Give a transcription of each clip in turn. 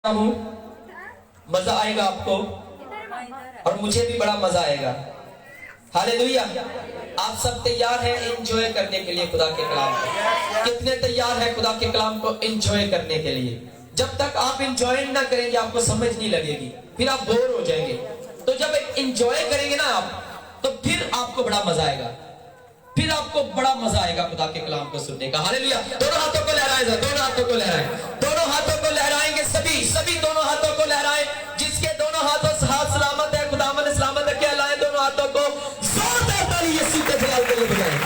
ہوں مزہ آئے گا آپ کو اور مجھے بھی بڑا مزہ آئے گا. ہاللیلویا. آپ سب تیار ہیں انجوائے کرنے کے لیے خدا کے کلام کو؟ کتنے تیار ہیں خدا کے کلام کو انجوائے کرنے کے لیے؟ جب تک آپ انجوائے نہ کریں گے آپ کو سمجھ نہیں لگے گی, پھر آپ بور ہو جائیں گے. تو جب انجوائے کریں گے نا آپ تو پھر آپ کو بڑا مزہ آئے گا, پھر آپ کو بڑا مزہ آئے گا خدا کے کلام کو سننے کا. ہاللیلویا. دونوں ہاتھوں کو لہرائیں, دونوں ہاتھوں کو لہرائیں, دونوں ہاتھوں کو لہرائیں گے سبھی دونوں ہاتھوں کو لہرائیں. جس کے دونوں ہاتھوں سے ہاتھ سلامت ہے خداوند سلامت ہے, کیا لائیں دونوں ہاتھوں کو زوردار تالی یسوع کے جلال کے لیے بجائیں.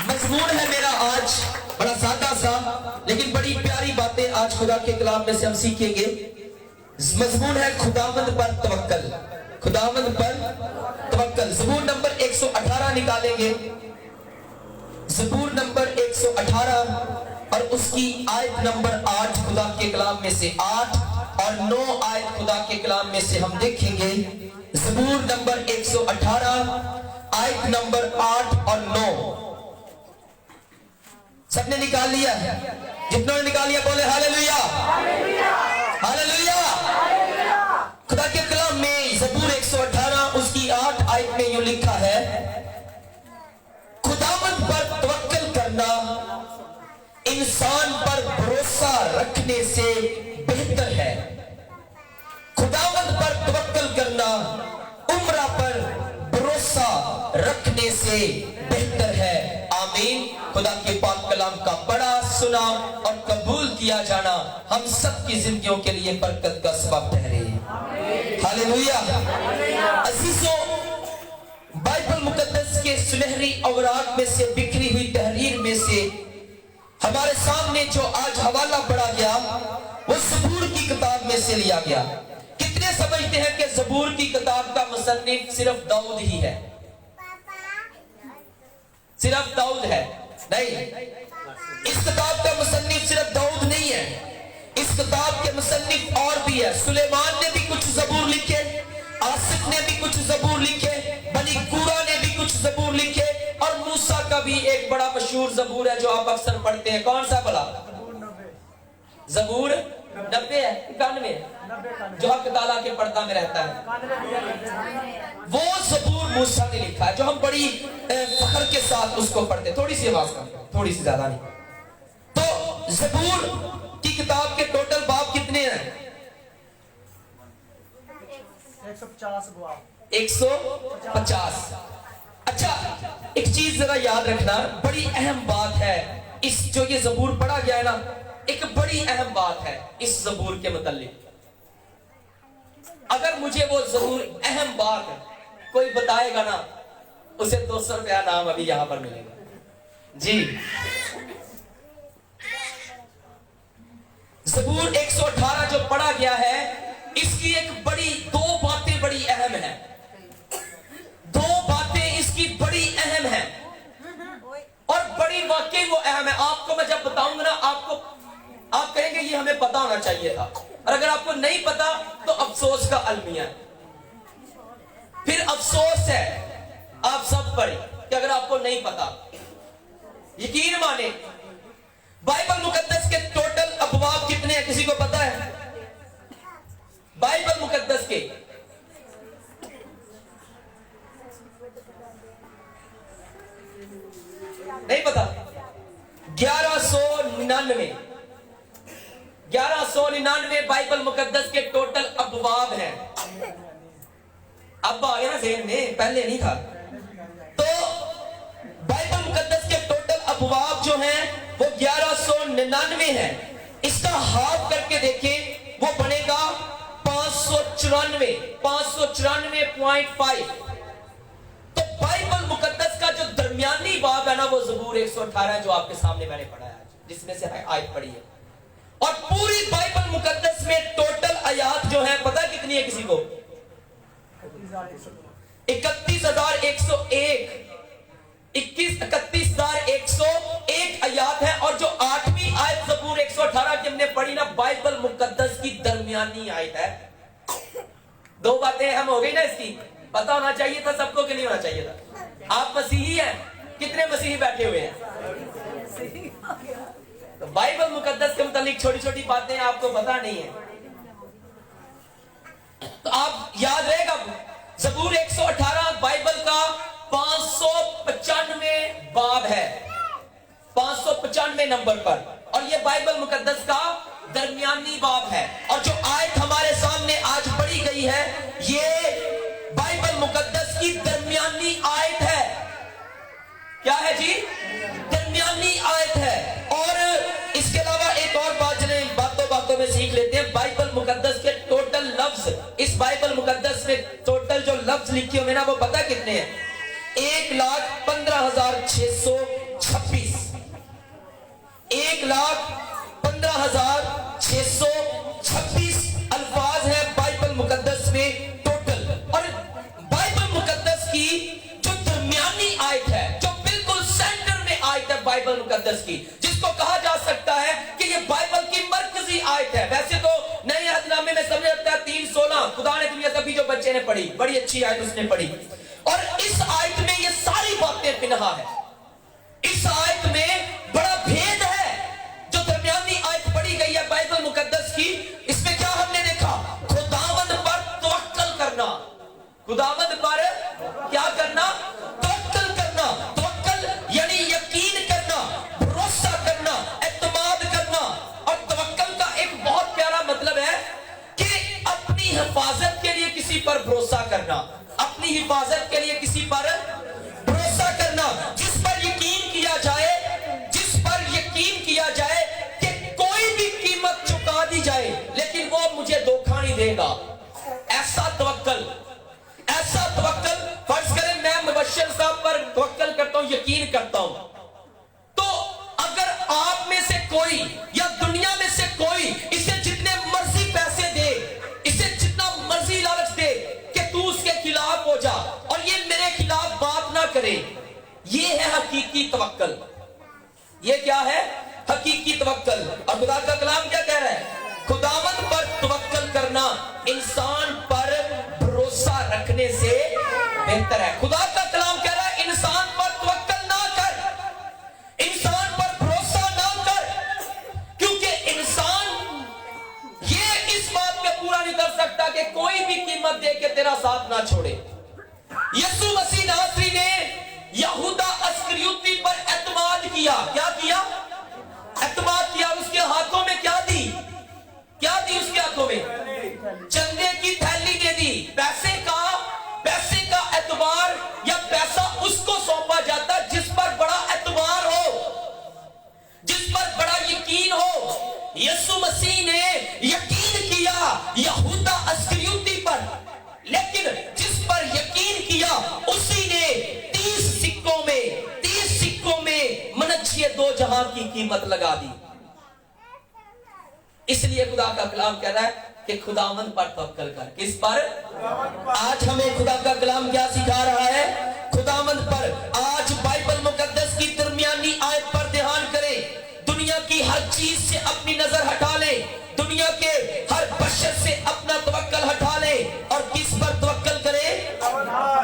مضمون ہے میرا آج بڑا سادہ سا لیکن بڑی پیاری باتیں آج خدا کے کلام میں سے ہم سیکھیں گے. مضمون ہے خداوند پر توکل, خداوند پر توکل. زبور نمبر 118 نکالیں گے, زبور نمبر 118 اور اس کی آیت نمبر 8 خدا کے کلام میں سے 8 اور 9 آیت خدا کے کلام میں سے ہم دیکھیں گے. زبور نمبر 118 آیت نمبر 8 اور 9. سب نے نکال لیا؟ جتنوں نے نکال لیا بولے ہاللیلویا, ہاللیلویا. خدا کے کلام میں زبور 118 اس کی 8 آیت میں یوں لکھا ہے, خداوند پر توکل کرنا انسان پر بھروسہ رکھنے سے بہتر ہے. خداوند پر توکل کرنا عمرہ پر بھروسہ رکھنے سے بہتر ہے. آمین. خدا کے پاک کلام کا بڑا سنا اور قبول کیا جانا ہم سب کی زندگیوں کے لیے برکت کا سبب ٹھہرے. ہاللیلویا. عزیزوں, بائبل مقدس کے سنہری اوراق میں سے بکھری ہوئی تحریر میں سے ہمارے سامنے جو آج حوالہ پڑھا گیا وہ زبور کی کتاب میں سے لیا گیا. کتنے سمجھتے ہیں کہ زبور کی کتاب کا مصنف صرف داؤد ہی ہے؟ صرف داؤد ہے؟ نہیں, اس کتاب کا مصنف صرف داؤد نہیں ہے, اس کتاب کے مصنف اور بھی ہے. سلیمان نے بھی کچھ زبور لکھے, آصف نے بھی کچھ زبور لکھے, بنی کورا نے بھی کچھ زبور لکھے, اور موسیٰ کا بھی ایک بڑا مشہور زبور ہے جو آپ اکثر پڑھتے ہیں. کون سا بلا؟ زبور 90 ہے 91 جو حق تعالیٰ کے پردہ میں رہتا ہے. وہ زبور موسیٰ نے لکھا ہے جو ہم بڑی فخر کے ساتھ اس کو پڑھتے ہیں. تھوڑی سی آواز کم, تھوڑی سی زیادہ نہیں. تو زبور کی کتاب کے ٹوٹل باب کتنے ہیں؟ 150. اچھا, ایک چیز ذرا یاد رکھنا, بڑی اہم بات ہے اس جو یہ زبور پڑھا گیا ہے نا, ایک بڑی اہم بات ہے اس زبور کے متعلق. اگر مجھے وہ زبور اہم بات کوئی بتائے گا نا اسے 200 روپیہ نام ابھی یہاں پر ملے گا. جی, زبور 118 جو پڑھا گیا ہے اس کی ایک دو باتیں بڑی اہم ہیں. دو باتیں اس کی بڑی اہم ہیں اور بڑی واقعی وہ اہم ہے. آپ کو میں جب بتاؤں گا نا آپ کہیں گے یہ ہمیں پتا ہونا چاہیے تھا, اور اگر آپ کو نہیں پتا تو افسوس کا المیہ ہے. پھر افسوس ہے آپ سب پر کہ اگر آپ کو نہیں پتا. یقین مانے بائبل مقدس کے ٹوٹل ابواب کتنے ہیں کسی کو پتا ہے؟ بائبل مقدس کے نہیں پتا. 1199 بائبل مقدس کے ٹوٹل ابواب ہیں. اب آ گیا نا ذہن میں, پہلے نہیں تھا. تو بائبل مقدس کے ٹوٹل ابواب جو ہیں وہ 1199 ہیں. اس کا ہاف کر کے دیکھیں وہ بنے گا 594.5. تو بائبل مقدس کا جو درمیانی باب ہے نا وہ زبور 118 جو آپ کے سامنے میں نے پڑھا ہے, جس میں سے آیت پڑھی ہے. اور پوری بائبل مقدس میں ٹوٹل آیات جو ہیں پتہ کتنی ہے کسی کو؟ 31,101 آیات ہیں. اور جو 8ویں آیت زبور 118 کی ہم نے پڑھی نا بائبل مقدس کی درمیانی آیت ہے. دو باتیں اہم ہو گئی نا اس کی. پتہ ہونا چاہیے تھا سب کو کہ نہیں ہونا چاہیے تھا؟ آپ مسیحی ہیں, کتنے مسیحی بیٹھے ہوئے ہیں؟ तो बाइबल मुकद्दस के मुतालिक छोटी छोटी बातें आपको पता नहीं है, तो आप याद रहेगा ज़बूर 118 बाइबल का 595 बाब है, 595 नंबर पर, और ये बाइबल मुकद्दस का दरमियानी बाब है। और जो आयत हमारे सामने आज पढ़ी गई है, ये बाइबल मुकद्दस की दरमियानी आयत है। क्या है जी? दरमियानी आयत है। और इसके अलावा एक और बात जिन्हें बातों बातों में सीख लेते हैं, बाइबल मुकद्दस के टोटल लफ्ज, इस बाइबल मुकद्दस में टोटल जो लफ्ज लिखे हुए ना, वो पता कितने हैं? 1,15,626। 1,15,626 अल्फाज है बाइबल मुकद्दस में टोटल। और बाइबल मुकद्दस की जो दरमियानी आयत है, जो बिल्कुल सेंटर में आयत है बाइबल मुकद्दस की, जिसको कहा जा सकता है कि ये बाइबल की मरकजी आयत है। वैसे तो नए अहदनामे में समझ लगता है 3:16 खुदा ने दुनिया तभी जो बच्चे ने पढ़ी, बड़ी अच्छी आयत उसने पढ़ी, और इस आयत में ये सारी बातें पिनहा है। इस आयत में बड़ा भेद है। जो दरमियानी आयत पढ़ी गई है बाइबल मुकद्दस की, इसमें क्या हमने देखा? खुदावंद पर तवक्कल करना। खुदावंद पर क्या करना? तवक्कल करना। तवक्कल यानी यकीन करना, भरोसा करना, एतमाद करना। और तवक्कल का एक बहुत प्यारा मतलब है कि अपनी हिफाजत के लिए किसी पर भरोसा करना, अपनी हिफाजत के लिए किसी पर भरोसा करना, जिस पर यकीन किया जाए, जिस पर यकीन किया जाए कि कोई भी कीमत चुका दी जाए लेकिन वो मुझे धोखा नहीं देगा। ऐसा तवक्कल, ऐसा तवक्कल। फर्ज करें मैं मुबश्शिर साहब पर तवक्कल करता हूं, यकीन करता हूं, तो अगर आप में से कोई या दुनिया में से कोई इसे जितने मर्जी पैसे दे, इसे जितना मर्जी लालच दे कि तू उसके खिलाफ हो जा और ये मेरे खिलाफ बात ना करे, ये है हकीकी तवक्कल। ये क्या है? हकीकी तवक्कल। और खुदा का कलाम क्या कह रहा है? खुदावंद पर तवक्कल करना इंसान पर भरोसा रखने से बेहतर है। खुदा का कलाम कह रहा है इंसान पर तवक्कल ना कर, इंसान पर भरोसा ना कर, क्योंकि इंसान ये इस बात पे पूरा नहीं कर सकता कि कोई भी कीमत दे के तेरा साथ ना छोड़े। यीशु मसीह नासरी ने यहूदा अस्करियोती पर एतमाद किया। क्या किया? एतमाद किया। उसके हाथों में क्या दी? क्या दी उसके हाथों में? चंदे की थैली दे दी। पैसे का एतबार या पैसा उसको सौंपा जाता जिस पर बड़ा एतबार हो, जिस पर बड़ा यकीन हो। यीशु मसीह ने यकीन किया यहूदा अस्करियोती पर, लेकिन जिस पर यकीन किया उसी ने 30 सिक्कों में मनच्छे 2 जहां की कीमत लगा दी। इसलिए खुदा का कलाम कह रहा है कि खुदावंद पर तवक्कल कर। किस पर? आज हमें खुदा का कलाम क्या सिखा रहा है? खुदावंद पर। आज बाइबल मुकद्दस की दरमियानी आयत पर ध्यान करें। दुनिया की हर चीज से अपनी नजर हटा ले, दुनिया के हर बशर से अपना तवक्कल हटा ले, और किस पर तवक्कल करे?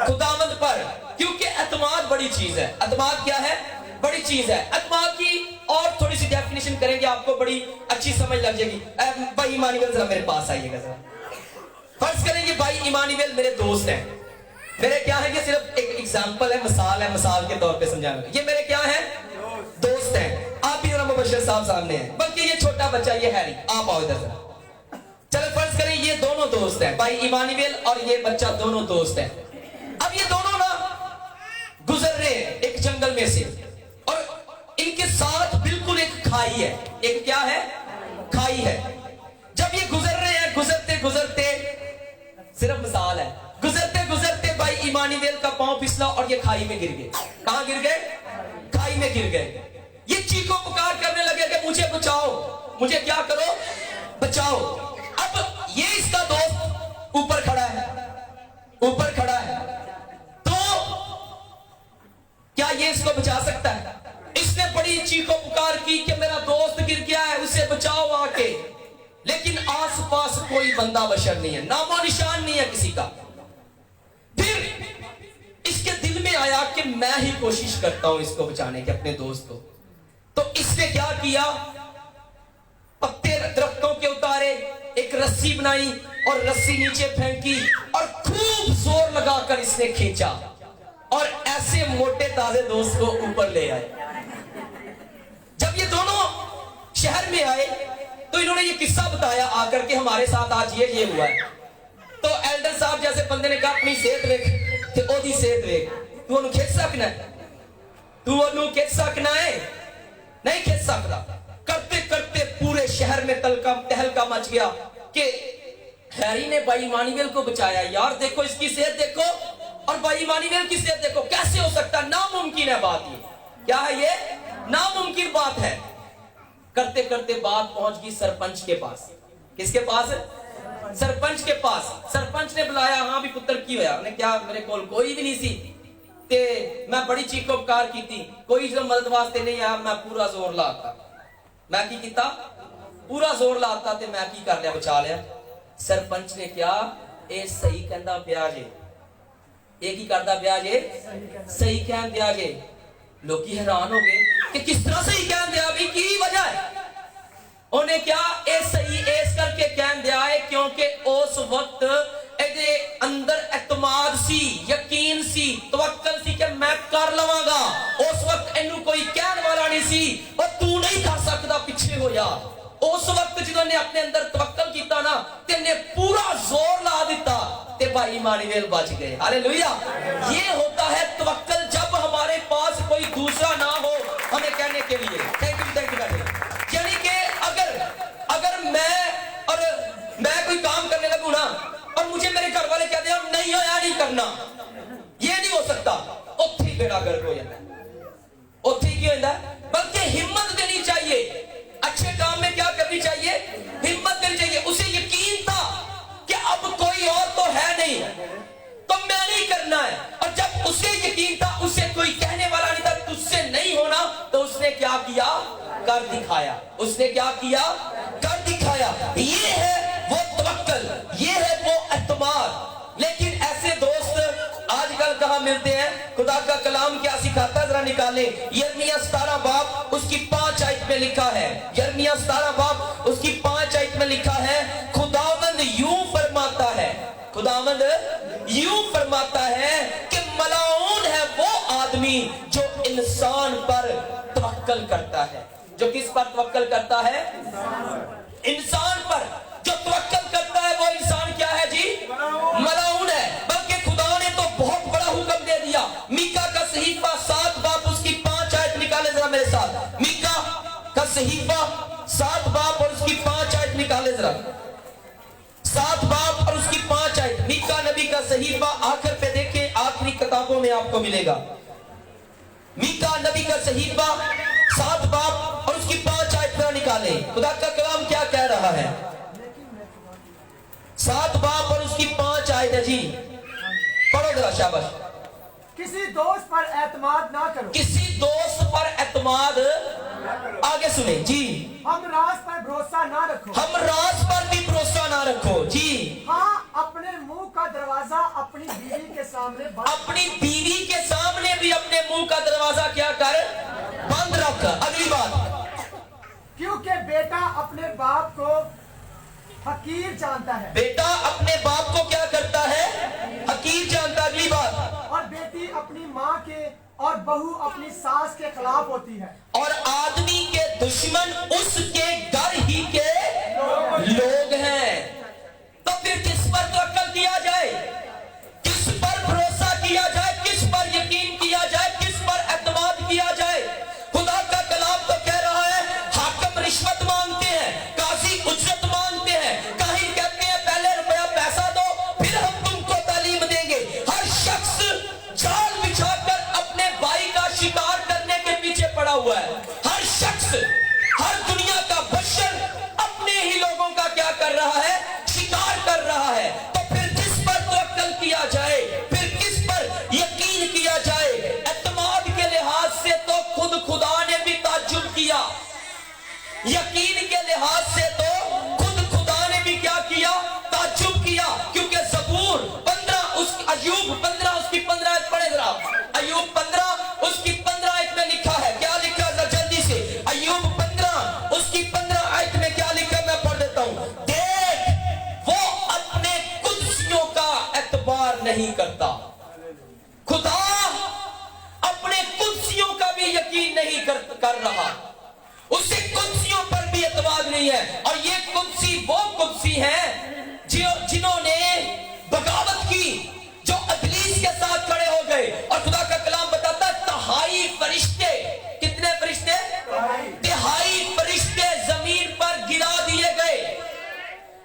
खुदावंद पर। क्योंकि एतमाद बड़ी चीज है। एतमाद क्या है? बड़ी चीज है। एतमाद की और थोड़ी सी डेफिनेशन करेंगे, आपको बड़ी अच्छी समझ लग जाएगी। भाई इमानुएल जरा मेरे पास आइएगा जरा। फर्ज करेंगे भाई इमानुएल मेरे दोस्त हैं। मेरे क्या है? ये सिर्फ एक एग्जांपल है, मिसाल है, मिसाल के तौर पे समझाने। ये मेरे क्या है? दोस्त हैं। आप भी मुबश्शिर साहब सामने हैं, बल्कि ये छोटा बच्चा ये हैरी, आप आओ इधर जरा। चलो फर्ज करें ये दोनों दोस्त हैं, भाई इमानुएल और ये बच्चा दोनों दोस्त हैं। अब ये दोनों ना गुजर रहे हैं एक जंगल में से, और इनके साथ बिल्कुल एक खाई है। एक क्या है? खाई है। जब ये गुजर रहे हैं, गुजरते गुजरते, सिर्फ मिसाल है, गुजरते गुजरते भाई इमानुएल का पांव फिसला और ये खाई में गिर गए। कहां गिर गए? खाई में गिर गए। ये चीखो पुकार करने लगे कि मुझे बचाओ, मुझे क्या करो? बचाओ। अब ये इसका दोस्त ऊपर खड़ा है, ऊपर खड़ा है, तो क्या ये इसको बचा सकता है? इसने बड़ी चीखो पुकार की कि मेरा दोस्त गिर गया है, उसे बचाओ आके, लेकिन आसपास कोई बंदा बशर नहीं है, नामो निशान नहीं है किसी का। फिर इसके दिल में आया कि मैं ही कोशिश करता हूं इसको बचाने की, अपने दोस्त को। तो इसने क्या किया? रस्सी बनाई और रस्सी नीचे फेंकी और खूब जोर लगाकर इसने खींचा और ऐसे मोटे ताजे दोस्त को ऊपर ले आए। जब ये दोनों शहर में आए तो इन्होंने ये किस्सा बताया आकर के हमारे साथ आज ये हुआ है। तो एल्डर साहब जैसे बंदे ने कहा अपनी सेहत देख ते ओदी सेहत देख, तू ओनू खिच सकना है, तू ओनू खिच सकना है, नहीं खिच सकता। करते करते पूरे शहर में तहलका मच गया कि हैरी ने भाई इमानुएल को बचाया। यार देखो इसकी सेहत देखो और भाई इमानुएल की सेहत देखो, कैसे हो सकता, नामुमकिन है बात। ये क्या है, ये नामुमकिन बात है। करते करते बात पहुंच गई सरपंच के पास। किसके पास? सरपंच के पास। सरपंच ने बुलाया, हाँ भी पुत्र की होया, उन्हें क्या मेरे कोल कोई भी नहीं सी ते मैं बड़ी चीखो पुकार की थी, कोई जो मदद वास्ते नहीं आया। मैं पूरा जोर लाता, मैं की किता पूरा जोर लाता ते मैं की कर लिया, बचा लिया। सरपंच ने क्या ए सही कहंदा पिया जे, ए की करदा पिया जे, सही कहन दिया जे। लोग हैरान हो गए कि किस तरह सही कहन दिया भी, की वजह है? उन्हें क्या ए सही इस करके कहन दिया है क्योंकि उस वक्त ਇਹਦੇ अंदर एतमाद सी, यकीन सी, तवक्कल सी कि मैं कर लवांगा। उस वक्त इन्हू कोई कहने वाला नहीं सी और तू नहीं कर सकता, पीछे हो जा। उस वक्त जिन्होंने अपने अंदर तवक्कल किया ना ते ने पूरा जोर ला दिता ते भाई इमानुएल बच गए। हालेलुया। ये होता है तवक्कल जब हमारे पास कोई दूसरा ना हो हमें कहने के लिए। Thank you. यानी कि अगर मैं कोई काम करने लगूं ना और मुझे मेरे घर वाले कहते हैं नहीं हो यार नहीं करना, ये नहीं हो सकता, उत्थे ही बेड़ा गर्क हो जाता है। उत्थे ही क्या होता है? बल्कि हिम्मत देनी चाहिए। अच्छे काम में क्या करनी चाहिए? हिम्मत देनी चाहिए। उसे यकीन था कि अब कोई और तो है नहीं तो मैं नहीं करना है, और जब उसे यकीन था उसे कोई कहने वाला नहीं था, तुझसे नहीं होना, तो उसने क्या किया? कर दिखाया। उसने क्या किया? कर दिखाया। ये है वो तवक्कल, ये है वो एतमाद। लेकिन ऐसे दोस्त आजकल कहां मिलते हैं? खुदा का कलाम क्या सिखाता है, जरा निकाले। यिर्मयाह 17 बाब उसकी 5 आयत में लिखा है। यिर्मयाह 17 बाब उसकी 5 आयत में लिखा है, खुदावंद यूं फरमाता है, खुदावंद यूं फरमाता है कि मलाऊन है वो आदमी जो इंसान पर तवक्कल करता है। जो किस पर तवक्कल करता है? इंसान पर। जो तवक्कल करता है वो इंसान क्या है जी? मलाऊन है। बल्कि खुदा ने तो बहुत बड़ा हुक्म दे दिया। मीका का सहीफा 7 बाब उसकी 5 आयत निकाले जरा मेरे साथ। मीका का सहीफा 7 बाब और उसकी 5 आयत निकाले जरा। 7 बाब और उसकी 5 आयत। मीका नबी का सहीफा आखिर पे देखें, आखिरी किताबों में आपको मिलेगा। मीका नबी का सहीफा 7 बाब और उसकी 5 आयत पर निकाले। खुदा का कलाम क्या कह रहा है? 7 बाब और उसकी 5 आयत है जी, पढ़ो जरा, शाबाश। किसी दोस्त पर एतमाद ना करो। किसी दोस्त पर एतमाद, आगे सुने जी। हम राज पर भरोसा ना रखो। हम राज पर भी भरोसा ना रखो जी। हाँ, अपने मुंह का दरवाजा अपनी बीवी के सामने बंद। अपनी बीवी के सामने भी अपने मुंह का दरवाजा क्या कर? बंद रख। अगली बात, क्योंकि बेटा अपने बाप को हकीर जानता है। बेटा अपने बाप को क्या करता है? हकीर जानता। अगली बात, और बेटी अपनी माँ के और बहू अपनी सास के खिलाफ होती है। और आदमी के दुश्मन उसके घर ही के लोग हैं। तो फिर किस पर तवक्कल किया जाए? किस पर भरोसा किया जाए? किस पर यकीन किया जाए? किस पर एतमाद किया जाए? खुदा का कलाम तो कह रहा है, हाकिम रिश्वत मांगते हैं, काजी उजरत मांगते हैं, काहिन कहते हैं पहले रुपया पैसा दो फिर हम तुमको तालीम देंगे। हर शख्स जाल बिछाकर अपने भाई का शिकार करने के पीछे पड़ा हुआ है। हर शख्स, हर दुनिया का बशर अपने ही लोगों का क्या कर रहा है? शिकार कर रहा है। तो फिर किस पर तवक्कल किया जाए? फिर किस पर यकीन किया जाए? एतमाद के लिहाज से तो खुद खुदा ने भी ताज्जुब किया, यकीन के लिहाज से तो खुद खुदा ने भी क्या किया? ताज्जुब किया। क्योंकि ज़बूर 15 उस अय्यूब 15 उसकी 15 आयत पढ़े जरा। अय्यूब 15 उसकी 15 आयत में लिखा है, क्या लिखा है जल्दी से? अय्यूब 15 उसकी 15 आयत में क्या लिखा है मैं पढ़ देता हूं। देख نہیں ہے. اور یہ قدسی وہ قدسی ہیں جنہوں نے بغاوت کی, جو ابلیس کے ساتھ کھڑے ہو گئے. اور خدا کا کلام بتاتا ہے تہائی فرشتے, کتنے فرشتے؟ تہائی فرشتے زمین پر گرا دیے گئے.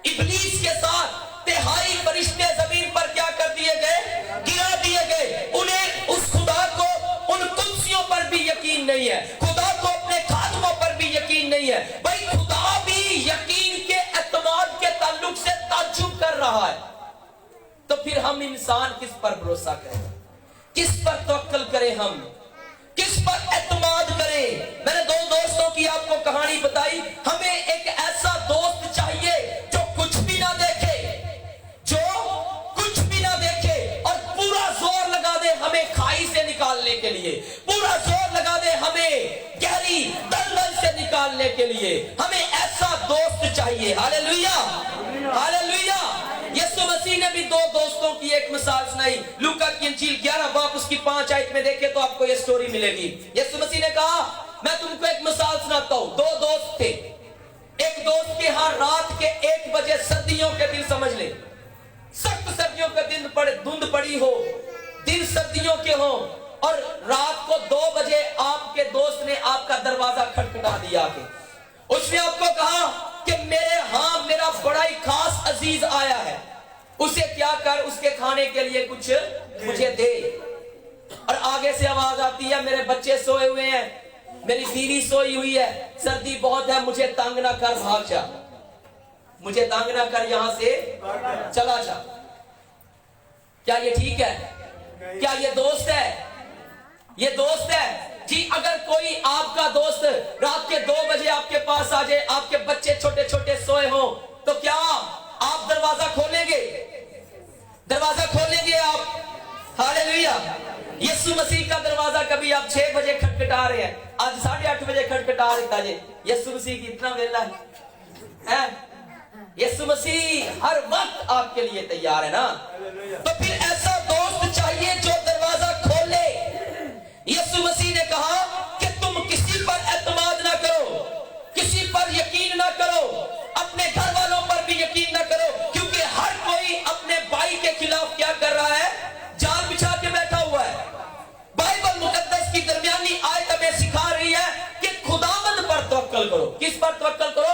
ابلیس کے ساتھ تہائی فرشتے زمین پر کیا کر دیے گئے؟ گرا دیے گئے. انہیں اس خدا کو, ان قدسیوں پر بھی یقین نہیں ہے, خدا کو اپنے خاتموں پر بھی یقین نہیں ہے. بھائی خدا بھی یقین کے اعتماد کے تعلق سے تعجب کر رہا ہے. تو پھر ہم انسان کس پر بھروسہ کریں, کس پر توکل کریں, ہم کس پر اعتماد کریں؟ میں نے دو دوستوں کی آپ کو کہانی بتائی. ہمیں ایک ایسا دوست چاہیے جو کچھ بھی نہ دیکھے, جو کچھ بھی نہ دیکھے اور پورا زور لگا دے ہمیں کھائی سے نکالنے کے لیے, پورا زور لگا دے ہمیں گہری دلدل سے نکالنے کے لیے. ہمیں ایسا دوست چاہیے. ہاللیلویا, ہاللیلویا. یسوع مسیح نے بھی دو دوستوں کی ایک مثال سنائی. لوکا کی انجیل 11 باب اس کی 5 آیت میں دیکھیں تو آپ کو یہ سٹوری ملے گی. یسوع مسیح نے کہا میں تم کو ایک مثال سناتا ہوں. دو دوست تھے. ایک دوست کے ہاں رات کے 1 بجے سردیوں کے دن, سمجھ لیں سخت سردیوں کے دن دھند پڑی ہو, دن سردیوں کے ہوں, اور رات کو 2 بجے آپ کے دوست نے آپ کا دروازہ کھٹکھٹا دیا. اس نے آپ کو کہا کہ میرے ہاں میرا بڑا ہی خاص عزیز آیا ہے, اسے کیا کر, اس کے کھانے کے لیے کچھ مجھے دے. اور آگے سے آواز آتی ہے میرے بچے سوئے ہوئے ہیں, میری بیوی سوئی ہوئی ہے, سردی بہت ہے, مجھے تنگ نہ کر, بھاگ جا, مجھے تنگ نہ کر, یہاں سے چلا جا. کیا یہ ٹھیک ہے؟ کیا یہ دوست ہے؟ یہ دوست ہے جی. اگر کوئی آپ کا دوست رات کے 2 بجے آپ کے پاس آ جائے, آپ کے بچے چھوٹے چھوٹے سوئے ہوں, تو کیا آپ دروازہ کھولیں گے؟ دروازہ کھولیں گے آپ؟ ہاللیلویا. یسوع مسیح کا دروازہ کبھی آپ 6 بجے کھٹکھٹا رہے ہیں, آج 8:30 بجے کھٹکھٹا رہتا ہے. یسوع مسیح کی اتنا ویلا ہے. یسوع مسیح ہر وقت آپ کے لیے تیار ہے نا. تو پھر ایسا دوست چاہیے جو دروازہ کھولے. یسوع مسیح نے کہا کہ تم کسی پر اعتماد نہ کرو, کسی پر یقین نہ کرو, اپنے گھر والوں پر بھی یقین نہ کرو, کیونکہ ہر کوئی اپنے بھائی کے خلاف کیا کر رہا ہے؟ جال بچھا کے بیٹھا ہوا ہے. بائبل مقدس کی درمیانی آیت ہمیں سکھا رہی ہے کہ خداوند پر توکل کرو. کس پر توکل کرو؟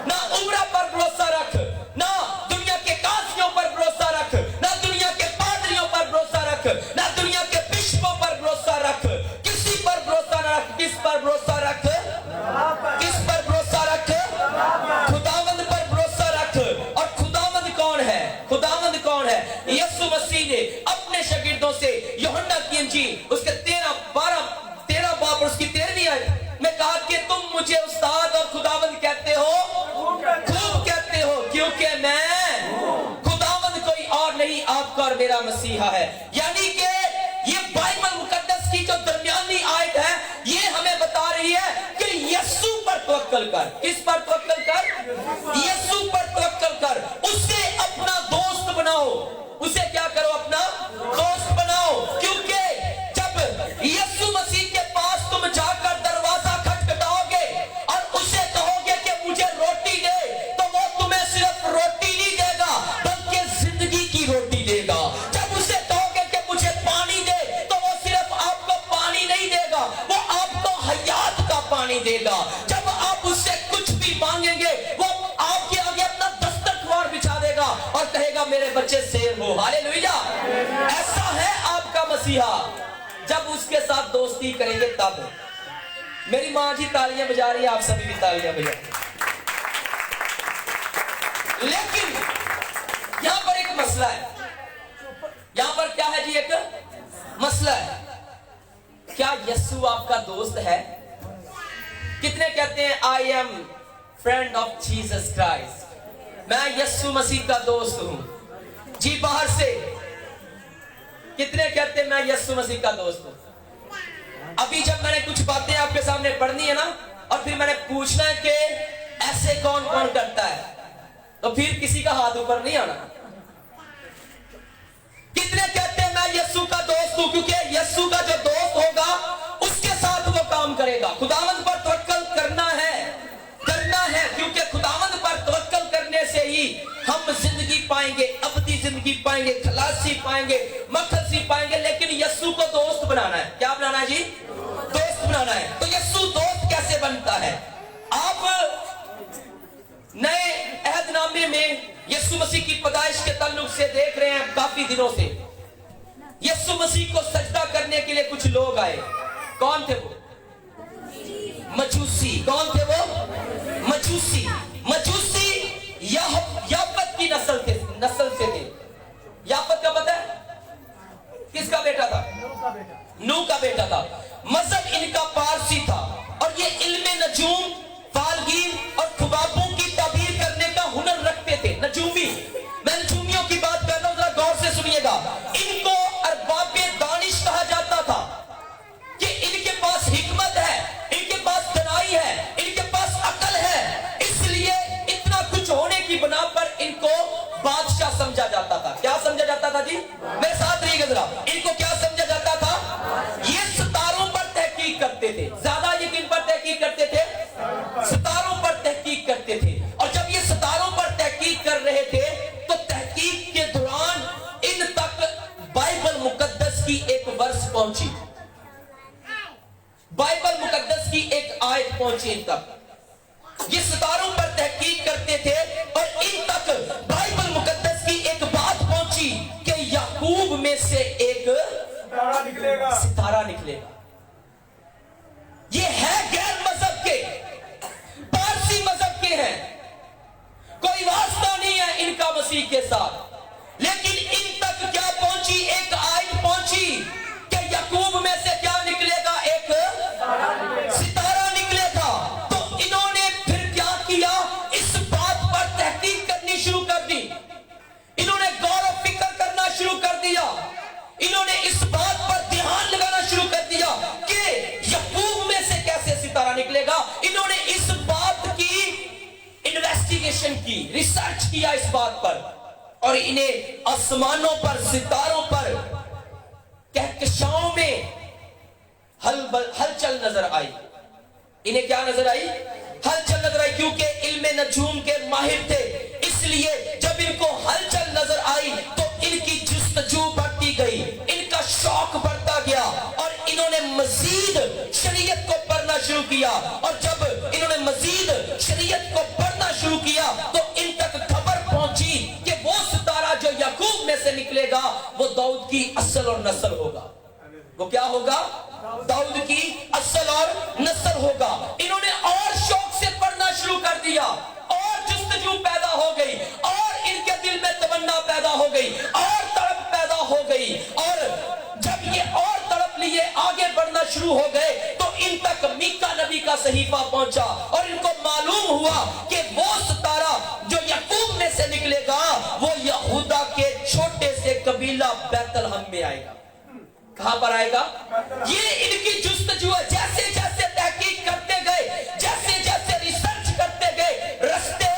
نہ عمرہ پر بھروسہ رکھ, نہ دنیا کے قاضیوں پر بھروسہ رکھ, نہ دنیا کے پادریوں پر بھروسہ رکھ, نہ دنیا کے بشپوں پر بھروسہ رکھ. کسی پر بھروسہ نہ رکھ. کس پر بھروسہ رکھ؟ کس پر بھروسہ رکھ؟ خداوند پر بھروسہ رکھ. اور خداوند کون ہے؟ خداوند کون ہے؟ یسوع مسیح نے اپنے شاگردوں سے یوحنا کی انجیل اس کے 13 باب اس کی 13ویں آیت میں کہا کہ تم مجھے استاد اور خداوند کہتے ہو, خوب کہتے ہو, کیونکہ میں خداوند کوئی اور نہیں, آپ کا اور میرا مسیحا ہے. یعنی کہ یہ بائبل مقدس کی جو درمیانی آیت ہے یہ ہمیں بتا رہی ہے کہ یسوع پر توکل کر. کس پر توکل کر؟ یسوع پر توکل کر. اسے اپنا دوست بناؤ. اسے کیا کرو؟ اپنا دوست بناؤ. کیونکہ جب یسوع مسیح کے پاس تم جا کر دروازہ کھٹکھٹاؤ گے اور اسے کہو گے کہ مجھے روٹی دے, تو وہ تمہیں صرف روٹی نہیں دے گا بلکہ زندگی کی روٹی دے گا. جب اسے کہو گے کہ مجھے پانی دے, تو وہ صرف آپ کو پانی نہیں دے گا, وہ آپ کو حیات کا پانی دے گا. جب آپ اس سے کچھ بھی مانگیں گے وہ آپ کے آگے اپنا دسترخوان بچھا دے گا اور کہے گا میرے بچے سیر ہو. ہاللیلویا. ایسا ہے آپ کا مسیحا. جب اس کے ساتھ دوستی کریں گے تب. میری ماں جی تالیاں بجا رہی ہے, آپ سبھی بھی تالیاں بجائیں. لیکن یہاں پر ایک مسئلہ ہے. یہاں پر کیا ہے جی؟ ایک مسئلہ ہے. کیا یسوع آپ کا دوست ہے؟ کتنے کہتے ہیں I am friend of Jesus Christ, میں یسوع مسیح کا دوست ہوں جی؟ باہر سے کتنے کہتے ہیں میں یسوع مسیح کا دوست ہوں؟ ابھی جب میں نے کچھ باتیں آپ کے سامنے پڑھنی ہے نا, اور پھر میں نے پوچھنا ہے کہ ایسے کون کون کرتا ہے, تو پھر کسی کا ہاتھ اوپر نہیں آنا. کتنے کہتے ہیں میں یسوع کا دوست ہوں؟ کیونکہ یسوع کا جو دوست ہوگا اس کے ساتھ وہ کام کرے گا. خداوند پر توکل کرنا ہے, کرنا है, क्योंकि खुदावंद पर तवक्कल करने से ही हम जिंदगी पाएंगे, अबदी जिंदगी पाएंगे, खलासी पाएंगे, मखलसी पाएंगे। लेकिन यीशु को दोस्त बनाना है। क्या बनाना है जी? दोस्त बनाना है। तो यीशु दोस्त कैसे बनता है? आप नए अहदनामे में यीशु मसीह की पैदाइश के ताल्लुक से देख रहे हैं। काफी दिनों से यीशु मसीह को सजदा करने के लिए कुछ लोग आए। कौन थे वो? मजूसी। कौन थे वो? मजूसी। मजूसी याफत की नस्ल से थे। याफत का पता है? किसका बेटा था? नूह का बेटा था। मजहब इनका पारसी था और ये इल्मे नजूम, फालगीर और ख्वाबों की ताबीर करने का हुनर रखते थे। नजूमी, मैं नजूमियों की बात कर रहा हूं, जरा गौर से सुनिएगा। इनको अरबाबे दानिश कहा जाता था कि इनके पास हिकमत है, इनके पास दनाई है, इनके पास अकल है, इसलिए इतना कुछ होने की बना पर इनको बादशाह समझा जाता था। क्या समझा जाता था जी? मेरे साथ रहिएगा जरा। इनको क्या समझा जाता था? ये सितारों पर तहकीक करते थे। ज्यादा ये किन पर तहकीक करते थे? सितारों पर तहकीक करते थे। और जब ये सितारों पर तहकीक कर रहे थे तो तहकीक के दौरान इन तक बाइबल मुकद्दस की एक वर्स पहुंची, बाइबल मुकद्दस की एक आयत पहुंची इन तक। ये सितारों पर तहकीक करते थे और इन तक बाइबल मुकद्दस की एक बात पहुंची कि याकूब में से एक सितारा निकलेगा। ये है गैर मजहब के, पारसी मजहब के हैं, कोई वास्ता नहीं है इनका मसीह के साथ। लेकिन इन तक क्या पहुंची? एक आयत पहुंची कि याकूब में से क्या निकलेगा? एक सितारा निकलेगा। तो इन्होंने फिर क्या किया? इस बात पर तहकीक करनी शुरू कर दी। इन्होंने गौर और फिक्र करना शुरू कर दिया। इन्होंने इस बात पर ध्यान लगाना शुरू कर दिया कि याकूब में से कैसे सितारा निकलेगा। इन्होंने इस बात की इन्वेस्टिगेशन की, रिसर्च किया इस बात पर, और इन्हें आसमानों पर, सितारों पर, कहकशाओं में हलचल नजर आई। इन्हें क्या नजर आई? हलचल नजर आई। क्योंकि इल्मे नजूम के माहिर थे, इसलिए जब इनको हलचल नजर आई तो इनकी जुस्तजू बढ़ती गई, इनका शौक बढ़ता गया और इन्होंने मजीद शरीयत को पढ़ना शुरू किया। और जब इन्होंने मजीद शरीयत को पढ़ना शुरू किया तो इन तक खबर पहुंची कि वो सितारा जो याकूब में से निकलेगा वो दाऊद की असल और नस्ल होगा। वो क्या होगा? दाऊद की असल और नस्ल होगा। इन्होंने और शौक से पढ़ना शुरू कर दिया और जुस्तजू पैदा हो गई और इनके दिल में तमन्ना पैदा हो गई और तड़प पैदा हो गई। और जब ये और तड़प लिए आगे बढ़ना शुरू हो गए तो इन तक मीका नबी का सहीफा पहुंचा और इनको मालूम हुआ कि वो सितारा जो याकूब में से निकलेगा वो यहूदा के छोटे से कबीला बैतलहम में आएगा। कहां पर आएगा? ये इनकी जुस्तजू है। जैसे जैसे तहकीक करते गए, जैसे जैसे रिसर्च करते गए, रास्ते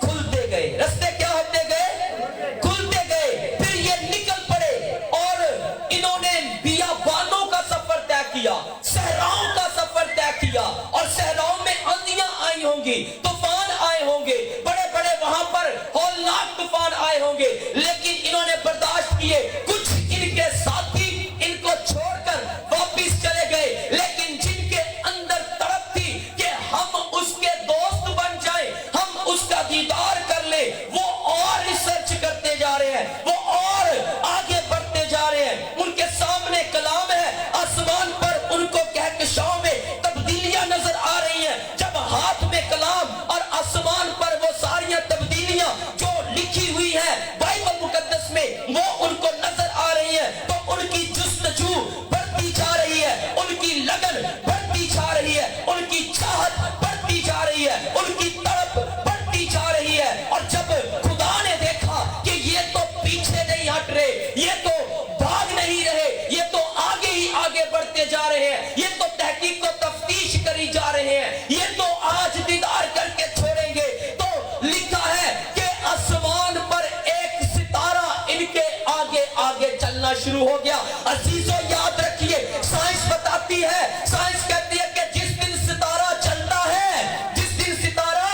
खुलते गए। रास्ते क्या होते गए? खुलते गए। फिर ये निकल पड़े और इन्होंने बियाबानों का सफर तय किया, सहराओं का सफर तय किया। और सहराओं में आंधियां आई होंगी, तूफान आए होंगे, बड़े बड़े वहां पर हौलनाक तूफान आए होंगे, लेकिन इन्होंने बर्दाश्त किए। कुछ इनके साथी इनको छोड़कर वापिस चले गए, लेकिन जिनके अंदर तड़प थी कि हम उसके दोस्त बन जाएं, हम उसका दीदार कर ले, वो और रिसर्च करते जा रहे हैं, वो और आगे बढ़ते जा रहे हैं। उनके सामने कलाम है, आसमान पर उनको कहकशाओं में तब्दीलियां नजर आ रही हैं। जब हाथ में कलाम और आसमान पर वो सारियां तब्दीलियां जो लिखी हुई है बाइबल मुकद्दस में वो उनको नजर आ रही है, तो उनकी जुस्तजू बढ़ती जा रही है, उनकी लगन बढ़ती जा रही है, उनकी चाहत बढ़ती जा रही है, उनकी तड़प बढ़ती जा रही है। और जब खुदा ने देखा कि ये तो पीछे नहीं हट रहे, ये तो भाग नहीं रहे, ये तो आगे ही आगे बढ़ते जा रहे हैं, ये तो तहकीक को तफ्तीश करी जा रहे हैं, ये तो आज दीदार करके छोड़ेंगे, तो लिखा है कि आसमान पर एक सितारा इनके आगे आगे चलना शुरू हो गया। अजीजों याद रखिए, साइंस बताती है, साइंस कहती है कि जिस दिन सितारा चलता है, जिस दिन सितारा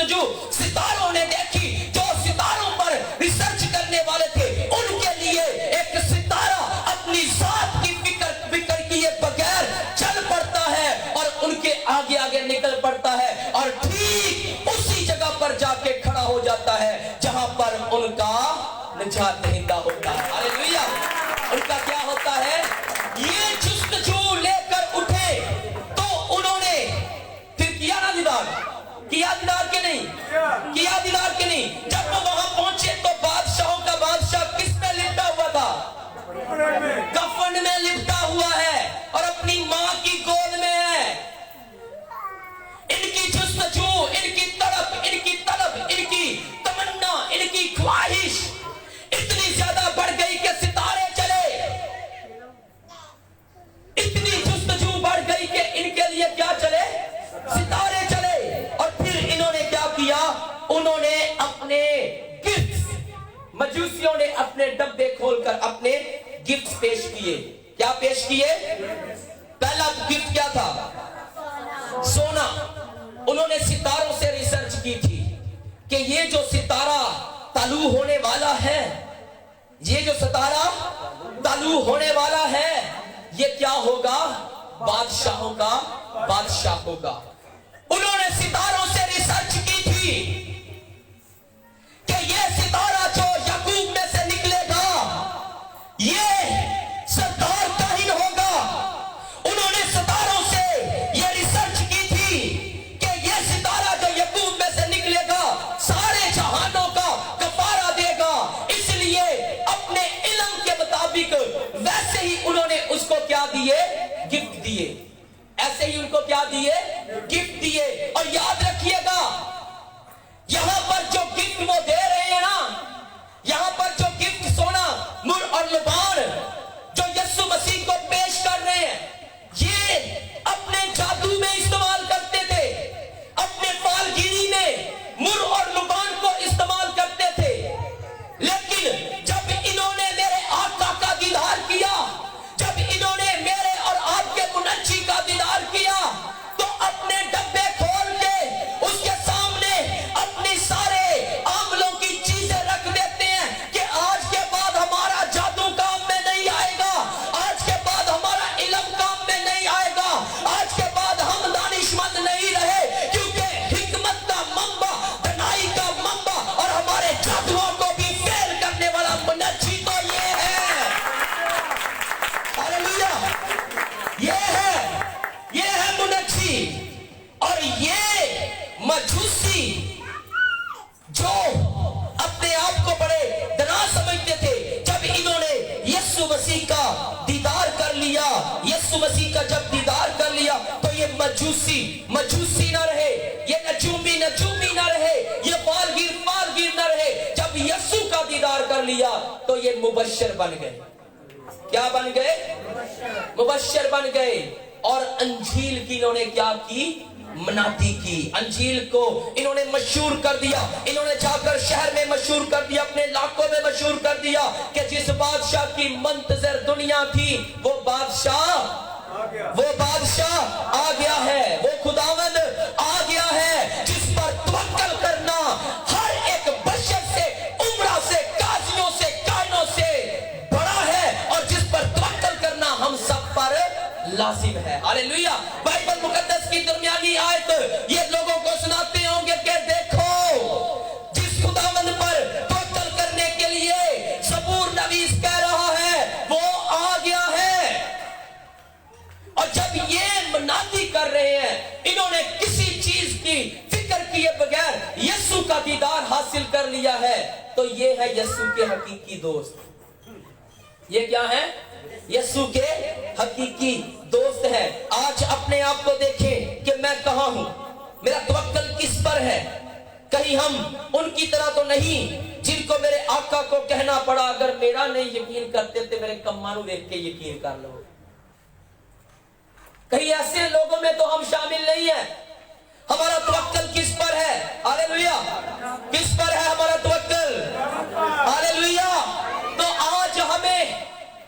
जुस्तजू सितारों ने देखी। जो सितारों पर रिसर्च करने वाले थे, उनके लिए एक सितारा अपनी जात की फिक्र किए बगैर चल पड़ता है और उनके आगे आगे निकल पड़ता है और ठीक उसी जगह पर जाके खड़ा हो जाता है जहां पर उनका निजात दहिंदा होता है। हालेलुया। उनका क्या होता है? ये जुस्तजू लेकर उठे तो उन्होंने फिर किया ना दीदार, किया दीदार के नहीं, किया दीदार के नहीं। जब वो वहां पहुंचे तो बादशाहों का बादशाह किस पे लिपटा हुआ था? कफन में लिपटा हुआ है और अपनी मां की गोद में है। इनकी जुस्तजू, इनकी तड़प, इनकी तलब, इनकी तमन्ना, इनकी ख्वाहिश इतनी ज्यादा बढ़ गई कि सितारे चले। इतनी जुस्तजू बढ़ गई कि इनके लिए क्या चले? सितारे चले। और फिर इन्होंने क्या किया? उन्होंने अपने गिफ्ट, मजूसियों ने अपने डब्बे खोलकर अपने गिफ्ट पेश किए। क्या पेश किए? पहला गिफ्ट क्या था? सोना। उन्होंने सितारों से रिसर्च की थी कि ये जो सितारा तालू होने वाला है, ये जो सितारा तालू होने वाला है, ये क्या होगा? बादशाहों का बादशाह होगा। उन्होंने सितारों से रिसर्च की थी कि ये सितारा जो याकूब में से निकलेगा, ये सरदार काहिन होगा। उन्होंने सितारों से ये रिसर्च की थी कि ये सितारा जो याकूब में से निकलेगा सारे जहानों का कफारा देगा। इसलिए अपने इल्म के मुताबिक वैसे ही उन्होंने उसको क्या दिए? गिफ्ट दिए। ऐसे ही उनको क्या दिए? गिफ्ट दिए। और याद रखिएगा, यहां पर जो गिफ्ट वो दे रहे हैं ना, यहां पर जो गिफ्ट सोना, मुर और लुबान जो यीशु मसीह को पेश कर रहे हैं, ये अपने जादू में इस्तेमाल करते थे, अपने फालगिरी में मुर और लुबान को इस्तेमाल करते थे। लेकिन जब इन्होंने मेरे आका का दीदार किया, जब इन्होंने मेरे और आपके मुनज्जी का दीदार किया, तो अपने डब्बे खोल के उसके सामने अपनी सारे आमलों की चीजें रख देते हैं कि आज के बाद हमारा जादू काम में नहीं आएगा, आज के बाद हमारा इल्म काम में नहीं आएगा, आज के बाद हम दानिशमंद नहीं रहे, क्योंकि हिकमत का मंबा, दनाई का मंबा और हमारे जादुओं को भी फेल करने वाला मुनज्जी तो ये है। हालेलुया। ये है मुनज्जी। और ये मजूसी जो अपने आप को बड़े दना समझते थे, जब इन्होंने यीशु मसीह का दीदार कर लिया, यीशु मसीह का जब दीदार कर लिया, तो ये मजूसी ना रहे, ये नजूमी ना रहे, ये फालगीर ना रहे। जब यीशु का दीदार कर लिया तो ये मुबश्शिर बन गए। क्या बन गए? मुबश्शिर बन गए। और अंजील की इन्होंने क्या की? मनाती की। अंजील को इन्होंने मशहूर कर दिया। इन्होंने जाकर शहर में मशहूर कर दिया, अपने इलाकों में मशहूर कर दिया कि जिस बादशाह की मंतजर दुनिया थी, वो बादशाह आ गया है, वो खुदावंद आ गया है, जिस पर तवक्कल करना हर एक बशर से, उम्रा से, काजियों से, कायनों से बड़ा है, और जिस पर तवक्कल करना हम सब पर लाजिम है। हालेलुया। बाइबल मुकद्दस की दरमियानी आयत ये लोगों को सुनाते होंगे कि देखो, जिस खुदावंद पर तवक्कल करने के लिए ज़बूर नवीस कह रहा है, वो आ गया है। और जब ये मनादी कर रहे हैं, इन्होंने किसी चीज की फिक्र किए बगैर यीशु का दीदार हासिल कर लिया है, तो ये है यीशु के हकीकी दोस्त। ये क्या है? यीशु के हकीकी दोस्त है। आज अपने आप को देखें कि मैं कहां हूं, मेरा तवक्कल किस पर है। कहीं हम उनकी तरह तो नहीं जिनको मेरे आका को कहना पड़ा, अगर मेरा नहीं यकीन करते तो मेरे कम्मानू देख के यकीन कर लो। कहीं ऐसे लोगों में तो हम शामिल नहीं है। हमारा तवक्कल किस पर है? हालेलुया। किस पर है हमारा तवक्कल? हालेलुया। तो आज हमें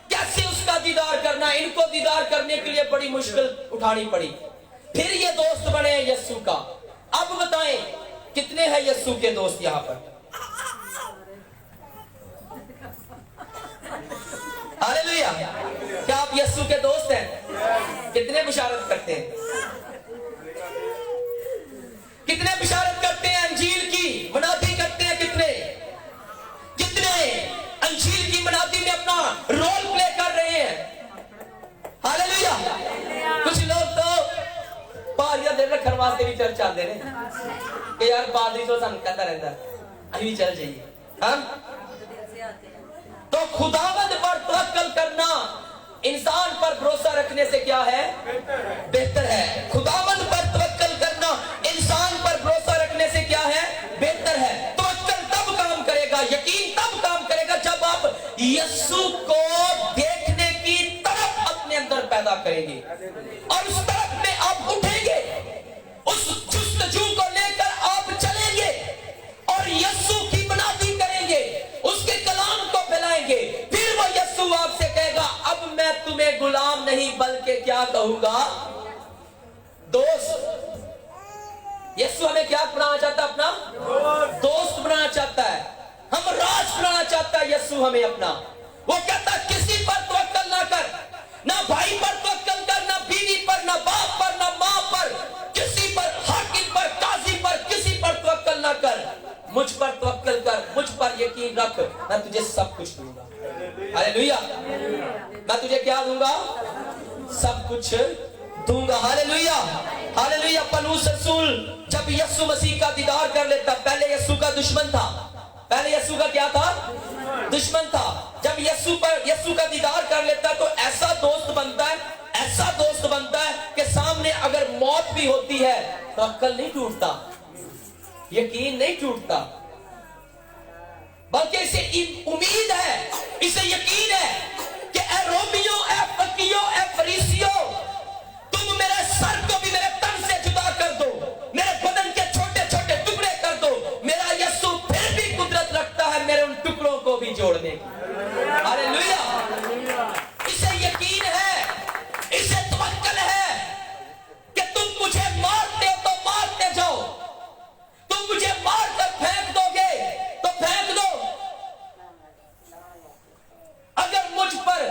कैसे उसका दीदार करना? इनको दीदार करने के लिए बड़ी मुश्किल उठानी पड़ी, फिर ये दोस्त बने यीशु का। अब बताएं कितने हैं यस्सु के दोस्त यहाँ पर? हालेलुया। क्या आप यस्सु के दोस्त हैं? कितने बिशारत करते हैं? कितने बिशारत करते हैं? अंजील की मनादी करते हैं कितने? कितने अंजील की मनादी में अपना रोल प्ले कर रहे हैं? हालेलुया। कुछ लोग तो पारिया दे रहे खरवास भी चर्च आते ने कि यार पादरी तो सन कहता रहता अभी भी चल जाइए। हाँ, तो खुदावंद पर तवक्कल करना इंसान पर भरोसा रखने से क्या है? बेहतर है। खुदावंद पर तवक्कल करना इंसान पर भरोसा रखने से क्या है? बेहतर है। तवक्कल तब काम करेगा, यकीन तब काम करेगा जब आप यीशु को देखने की तरफ अपने अंदर पैदा करेंगे और उस तरफ में आप उठेंगे, उस जुस्तजू को लेकर आप चलेंगे और यीशु की मनादी करेंगे, उसके कलाम को फैलाएंगे। फिर वो यीशु आपसे कहेगा अब मैं तुम्हें गुलाम नहीं बल्कि क्या कहूंगा? दोस्त। यीशु हमें क्या बनाना चाहता है? अपना दोस्त बनाना चाहता है, हम राज बनाना चाहता है यीशु हमें अपना। वो कहता है किसी पर तवक्कल ना कर, ना भाई पर तवक्कल कर, ना बीवी पर, ना बाप पर, ना माँ पर, किसी पर, हाकिम पर, काजी पर, किसी पर तवक्कल ना कर। मुझ पर तवक्कल कर, मुझ पर यकीन रख, मैं तुझे सब कुछ दूंगा। हालेलुया। मैं तुझे क्या दूंगा? सब कुछ दूंगा। हालेलुया। हालेलुया। पौलुस रसूल जब यीशु मसीह का दीदार कर लेता, पहले यीशु का दुश्मन था, पहले यीशु का क्या था? दुश्मन था। जब यीशु का दीदार कर लेता तो ऐसा दोस्त बनता है, ऐसा दोस्त बनता है कि सामने अगर मौत भी होती है तो अक्ल नहीं टूटता, यकीन नहीं टूटता, बल्कि इसे उम्मीद है, इसे यकीन है कि ए रोमियो, ए फकीयो, ए फरीसियो, तुम मेरे सर को भी मेरे तन से जुदा कर दो, मेरे बदन के छोटे छोटे टुकड़े कर दो, मेरा यीशु फिर भी कुदरत रखता है मेरे उन टुकड़ों को भी जोड़ने की। हालेलुया। इसे यकीन है, इसे तवक्कल है कि तुम मुझे मारते हो तो मारते जाओ, तुम मुझे मार कर फेंक दोगे तो फेंक दो, अगर मुझ पर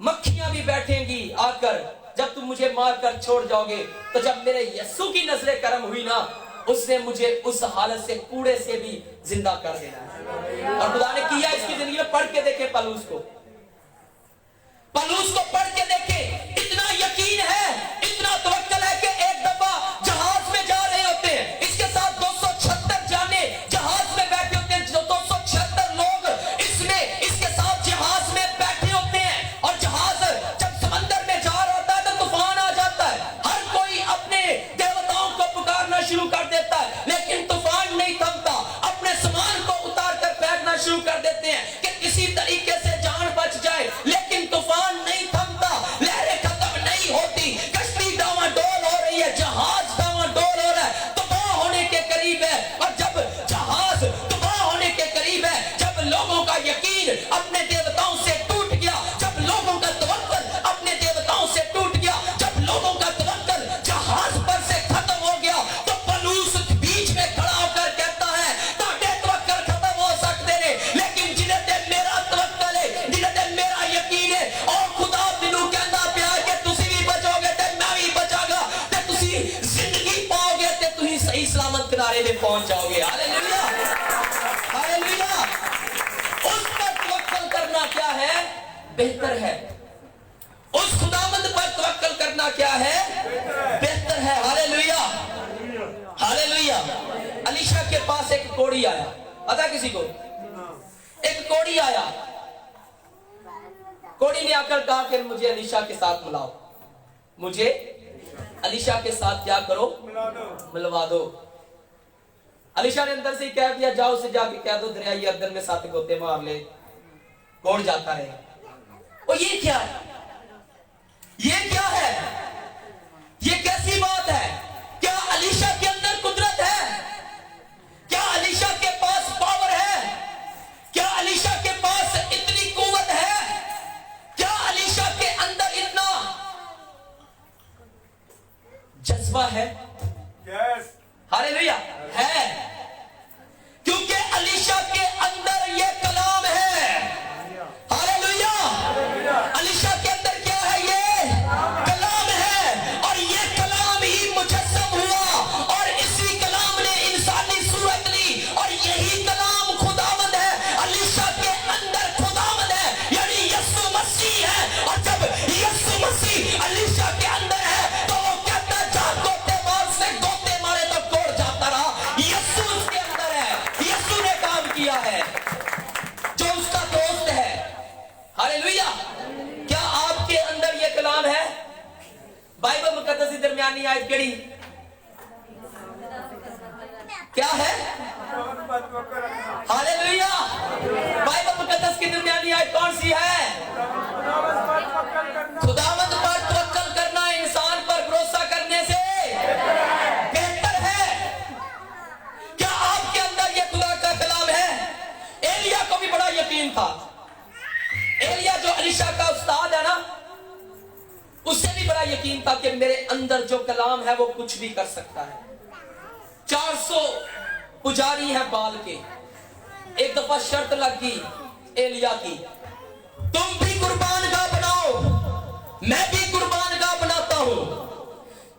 मक्खियां भी बैठेंगी आकर, जब तुम मुझे मार कर छोड़ जाओगे, तो जब मेरे यीशु की नजरें करम हुई ना, उसने मुझे उस हालत से, कूड़े से भी जिंदा कर देना है। और खुदा ने किया इसकी जिंदगी में। पढ़ के देखे पौलुस को, पौलुस को पढ़ के देखे। इतना यकीन है, इतना तवक्कल है कि एक दफा जहाज में जा रहे होते हैं, इसके साथ 276 जाने जहाज में बैठे होते हैं, 276 लोग इसमें इसके साथ जहाज में बैठे होते हैं, और जहाज जब समंदर में जा रहा होता है तो तूफान आ जाता है, हर कोई अपने देवताओं को पुकारना शुरू कर देता है, लेकिन तूफान नहीं थमता, अपने सामान को उतार कर फेंकना शुरू कर देते हैं कि किसी तरीके से जान बच जाए, लेकिन तूफान नहीं थमता, लहरें खत्म नहीं होती, कश्ती डावाडोल हो रही है, जहाज डावाडोल हो रहा है, तबाह होने के करीब है। और जब जहाज तबाह होने के करीब है, जब लोगों का यकीन अपने देवताओं से टूट गया, जब लोगों का तवक्कल अपने देवताओं से टूट गया, जब लोगों का तवक्कल जहाज पर से खत्म हो गया, तो पौलुस बीच में खड़ा होकर कहता है ताके तवक्कल खत्म हो सकते ने, लेकिन जिन्हें ते मेरा तवक्कल है, जिन्हें ते मेरा यकीन है, और खुदा मैनू कहंदा पिया कि तुसी भी बचोगे ते मैं भी बचागा, ते तुसी जिंदगी पाओगे, ते तुसी सही सलामत किनारे पे पहुंच जाओगे। हालेलुया। हालेलुया। उस पर तवक्कल करना क्या है? बेहतर है। उस खुदावंद पर तवक्कल करना क्या है? बेहतर है। हालेलुया। हालेलुया। अलीशा के पास एक कोढ़ी आया, पता किसी को? एक कोढ़ी आया, कोढ़ी ने आकर कहा कि मुझे अलीशा के साथ मिलाओ, मुझे अलीशा के साथ क्या करो? मिलवा दो। अलीशा ने अंदर से ही कह दिया, जाओ उसे जाके कह दो दरियाई यरदन में 7 गोते मार ले, कोढ़ जाता है। और ये क्या है? ये क्या है? ये कैसी बात है? क्या अलीशा के अंदर कुदरत है? क्या अलीशा के पास पावर है? क्या अलीशा के पास इतनी कुव्वत है? क्या अलीशा के अंदर इतना जज्बा है? Yes. हालेलुया है, क्योंकि अलीशा के अंदर ये कलाम है। हालेलुया, अलीशा के अंदर क्या है? ये कलाम है, और ये कलाम ही मुजस्सम हुआ और इसी कलाम ने इंसानी सूरत ली, और यही कलाम खुदावंद है। अलीशा के अंदर खुदावंद है, यानी यीशु मसीह है, और जब यीशु मसीह अलीशा के अंदर है तो वो कहता है जा गोते मार, से गोते मारे तो कोड़ जाता रहा। यीशु उसके अंदर है, यीशु ने काम किया है, जो उसका दोस्त है। हालेलुया, क्या आपके अंदर ये कलाम है? बाइबल मुकद्दस की दरमियानी आयत केड़ी क्या है? हालेलुया, बाइबल मुकद्दस की दरमियानी आयत कौन सी है? खुदावंद पर तवक्कल करना इंसान पर भरोसा करने से बेहतर है। क्या आपके अंदर ये खुदा का कलाम है? एलिया को भी बड़ा यकीन था। एलिया जो अलीशा का उस्ताद है ना, उससे भी बड़ा यकीन था कि मेरे अंदर जो कलाम है वो कुछ भी कर सकता है। 400 पुजारी हैं बाल के। एक दफा शर्त लग गई एलिया की, तुम भी कुर्बान गाह बनाओ, मैं भी कुर्बान गाह बनाता हूं।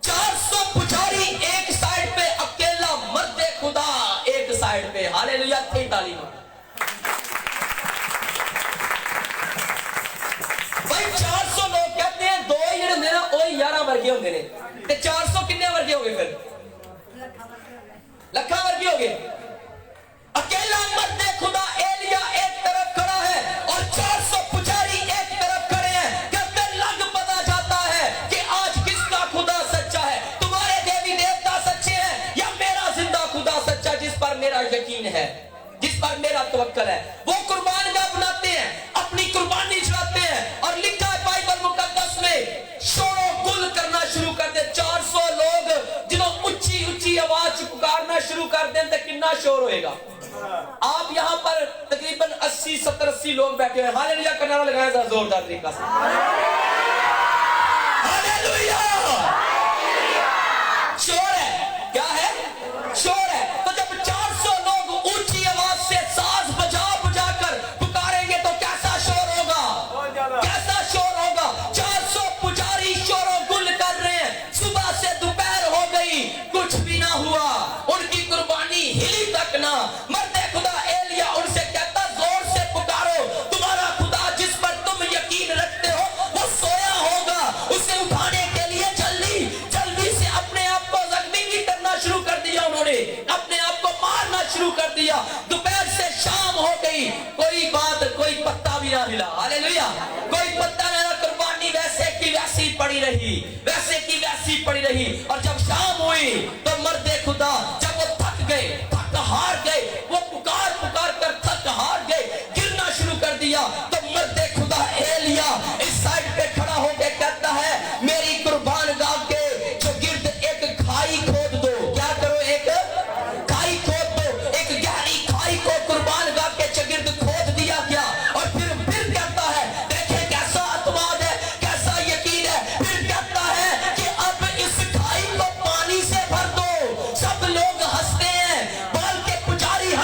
400 पुजारी एक साइड पे, अकेला मर्द खुदा एक साइड पे। हालेलुया, थी ताली मार भाई। 400 लोग कहते हैं दो ही जने ना ओ 11 वर्गे होंगे ने, ते 400 कितने वर्गे हो गए? फिर लखा वर्गे हो गए। अकेला मर्द खुदा एलिया एक तरफ खड़ा है और 400 पुजारी एक तरफ खड़े हैं। कहते लग पता जाता है कि आज किसका खुदा सच्चा है। तुम्हारे देवी देवता सच्चे हैं या मेरा जिंदा खुदा सच्चा, जिस पर मेरा यकीन है, जिस पर मेरा तवक्कल है। वो कुर्बान गाह बनाते हैं, अपनी कुर्बानी चढ़ाते हैं, और लिखा है बाइबल मुकद्दस में शोरो गुल करना शुरू कर दे। 400 लोग जिन्होंने ऊंची ऊंची आवाज पुकारना शुरू कर दें तो कितना शोर होएगा। आप यहाँ पर तकरीबन 80, 70, 80 लोग बैठे हैं। हालेलुया का नारा लगाया जरा जोरदार तरीका से। हालेलुया, शोर है, क्या है? शोर है। तो जब 400 लोग ऊंची आवाज से साज बजा बजा कर पुकारेंगे तो कैसा शोर होगा? कैसा शोर होगा? 400 पुजारी शोरो गुल कर रहे हैं। सुबह से दोपहर हो गई, कुछ भी ना हुआ, उनकी कुर्बानी हिली तक ना। मर्दे खुदा एलिया उनसे कहता जोर से पुकारो, तुम्हारा खुदा जिस पर तुम यकीन रखते हो वो सोया होगा। उसे उठाने के लिए जल्दी जल्दी से अपने आप को जख्मी भी करना शुरू कर दिया। उन्होंने अपने आप को मारना शुरू कर दिया। दोपहर से शाम हो गई, कोई बात, कोई पत्ता भी ना हिला। हालेलुया, कोई पत्ता ना, कुर्बानी वैसे की वैसी पड़ी रही, वैसे की वैसी पड़ी रही। और जब शाम हुई तो मर्दे खुदा जब वो थक गए, थक हार गए, वो पुकार पुकार कर थक हार गए, गिरना शुरू कर दिया। तो मर्दे खुदा एलिया इस साइड पे खड़ा होकर कहता है मेरी कुर्बान गाह के जो गिर्द एक खाई खोद दो। क्या करो? एक खाई खोद दो। एक गहरी खाई को कुर्बान गाह के चगिर्द खोद दिया गया। और फिर कहता है देखे कैसा अतवाद है, कैसा यकीन है। फिर कहता है कि अब इस खाई को पानी से भर दो। सब लोग हंसते हैं, बाल के पुजारी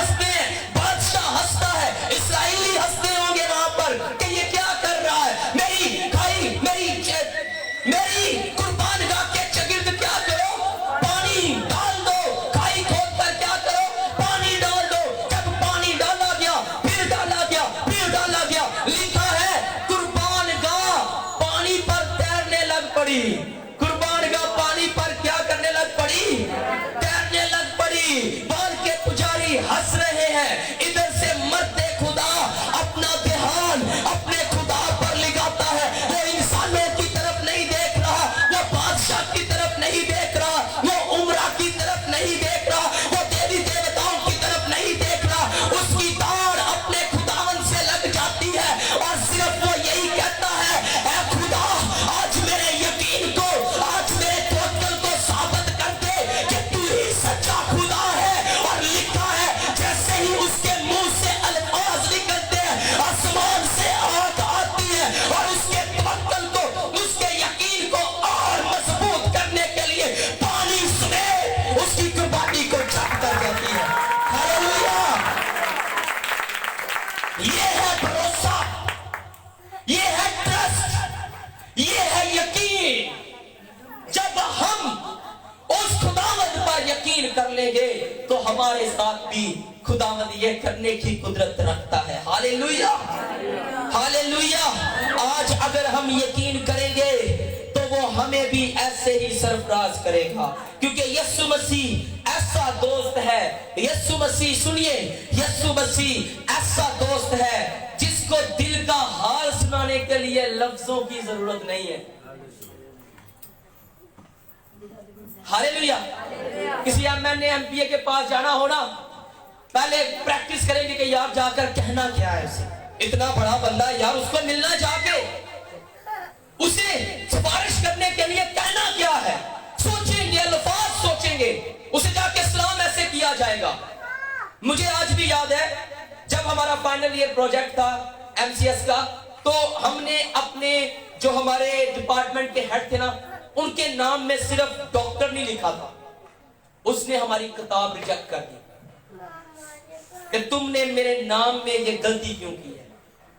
कर लेंगे तो हमारे साथ भी खुदावंद ये करने की कुदरत रखता है। Hallelujah, hallelujah. आज अगर हम यकीन करेंगे तो वो हमें भी ऐसे ही सरफराज करेगा, क्योंकि यीशु मसीह ऐसा दोस्त है। यीशु मसीह, सुनिए, यीशु मसीह ऐसा दोस्त है जिसको दिल का हाल सुनाने के लिए लफ्जों की जरूरत नहीं है। हालेलुया। किसी एमएनए एमपीए के पास जाना हो ना, पहले प्रैक्टिस करेंगे कि यार जाकर कहना क्या है उसे, इतना बड़ा बंदा यार, उसको मिलना जाके, उसे सिफारिश करने के लिए कहना क्या है, सोचेंगे, अल्फाज सोचेंगे, उसे जाके सलाम ऐसे किया जाएगा। मुझे आज भी याद है जब हमारा फाइनल ईयर प्रोजेक्ट था एमसीएस का, तो हमने अपने जो हमारे डिपार्टमेंट के हेड थे ना, उनके नाम में सिर्फ डॉक्टर नहीं लिखा था। उसने हमारी किताब रिजेक्ट कर दी कि तुमने मेरे नाम में ये गलती क्यों की है,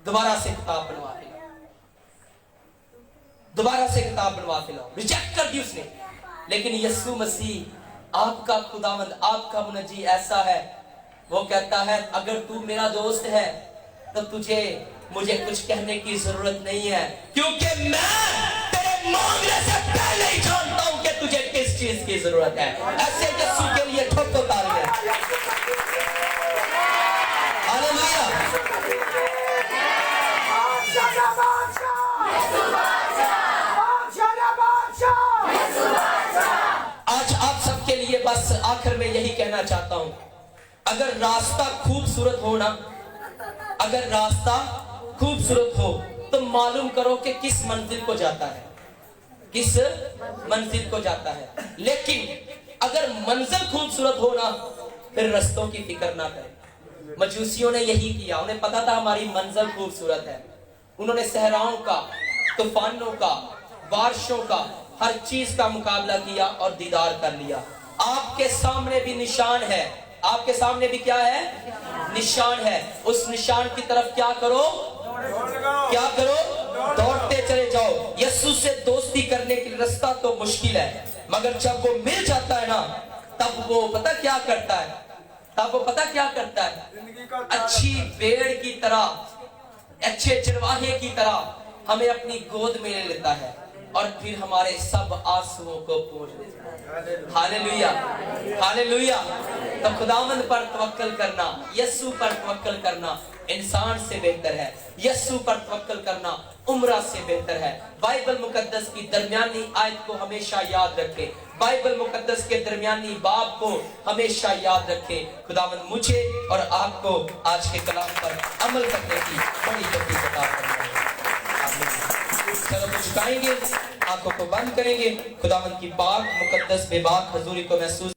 दोबारा से किताब बनवा के लाओ, दोबारा से किताब बनवा के लाओ। रिजेक्ट कर दी उसने। लेकिन यीशु मसीह आपका खुदावंद, आपका मुनज्जी ऐसा है, वो कहता है अगर तू मेरा दोस्त है तो तुझे मुझे कुछ कहने की जरूरत नहीं है, क्योंकि मैं तेरे मांगने से पहले ही जानता हूं कि तुझे किस चीज की जरूरत है। ऐसे यीशु के लिए ठोको तालियां। हालेलुया। आज आप सबके लिए बस आखिर में यही कहना चाहता हूं, अगर रास्ता खूबसूरत हो ना, अगर रास्ता खूबसूरत हो तो मालूम करो कि किस मंजिल को जाता है, किस मंजिल को जाता है। लेकिन अगर मंजिल खूबसूरत हो ना, फिर रास्तों की फिक्र ना करें। मजूसियों ने यही किया, उन्हें पता था हमारी मंजिल खूबसूरत है। उन्होंने सहराओं का, तूफानों का, बारिशों का, हर चीज का मुकाबला किया और दीदार कर लिया। आपके सामने भी निशान है, आपके सामने भी क्या है, निशान है। उस निशान की तरफ क्या करो, क्या करो, दौड़ते चले जाओ। यीशु से दोस्ती करने के लिए रास्ता तो मुश्किल है, मगर जब वो मिल जाता है ना, तब वो पता क्या करता है, तब वो पता क्या करता है, अच्छी भेड़ की तरह, अच्छे चरवाहे की तरह हमें अपनी गोद में ले लेता है और फिर हमारे सब आंसुओं को पोंछ देता है। Hallelujah, hallelujah. तो खुदावंद पर तवक्कल करना, यीशु पर तवक्कल करना इंसान से बेहतर है। यीशु पर तवक्कल करना उम्रा से बेहतर है। बाइबल मुकद्दस की दरमियानी आयत को हमेशा याद रखें, बाइबल मुकद्दस के दरमियानी बाब को हमेशा याद रखें। खुदावंद मुझे और आपको आज के कलाम पर अमल करने की बड़ी तौफीक अता फरमाए। चलो तो झुकाएंगे, आंखों को बंद करेंगे, खुदावंद की पाक मुकद्दस बेबाक हजूरी को महसूस